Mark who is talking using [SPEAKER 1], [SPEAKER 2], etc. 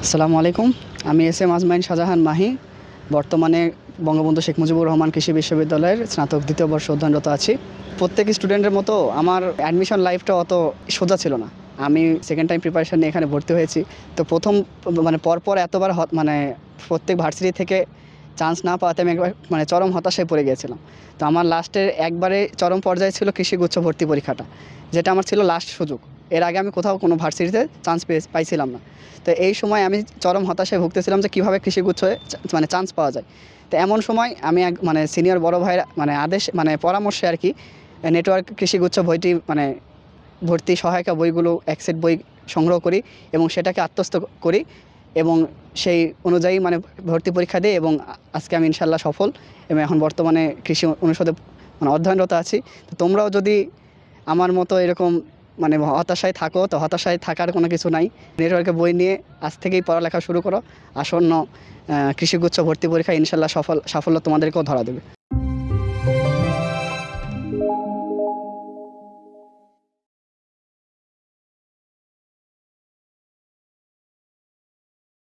[SPEAKER 1] আসসালামু আলাইকুম। আমি এস.এম. আজমাইন শাহজাহান মাহি। বর্তমানে বঙ্গবন্ধু শেখ মুজিবুর রহমান কৃষি বিশ্ববিদ্যালয়ের স্নাতক দ্বিতীয় বর্ষ অধ্যয়নরত আছি। প্রত্যেক স্টুডেন্টের মতো আমার অ্যাডমিশন লাইফটা অত সোজা ছিল না। আমি সেকেন্ড টাইম প্রিপারেশন নিয়ে এখানে ভর্তি হয়েছি। তো প্রথম পরপর এতবার প্রত্যেক ভার্সিটি থেকে চান্স না পাওয়াতে আমি একবার চরম হতাশায় পড়ে গিয়েছিলাম। তো আমার লাস্টের একবারে চরম পর্যায়ে ছিল কৃষিগুচ্ছ ভর্তি পরীক্ষাটা, যেটা আমার ছিল লাস্ট সুযোগ। এর আগে আমি কোথাও কোনো ভার্সিটিতে চান্স পাইছিলাম না। তো এই সময় আমি চরম হতাশায় ভুগতেছিলাম যে কীভাবে কৃষিগুচ্ছয়ে চান্স পাওয়া যায়। তো এমন সময় আমি এক সিনিয়র বড় ভাইয়ের আদেশ পরামর্শে আর কি নেটওয়ার্ক কৃষিগুচ্ছ বইটি ভর্তি সহায়িকা বইগুলো এক সেট বই সংগ্রহ করি এবং সেটাকে আত্মস্থ করি এবং সেই অনুযায়ী ভর্তি পরীক্ষা দিই এবং আজকে আমি ইনশাল্লাহ সফল এবং এখন বর্তমানে কৃষি অনুষদে অধ্যয়নরত আছি। তো তোমরাও যদি আমার মতো এরকম হতাশায় থাকো, তো হতাশায় থাকার কোনো কিছু নাই। নেটওয়ার্কে বই নিয়ে আজ থেকেই পড়ালেখা শুরু করো। আসন্ন কৃষিগুচ্ছ ভর্তি পরীক্ষা ইনশাল্লাহ সাফল্য তোমাদেরকেও ধরা দেবে।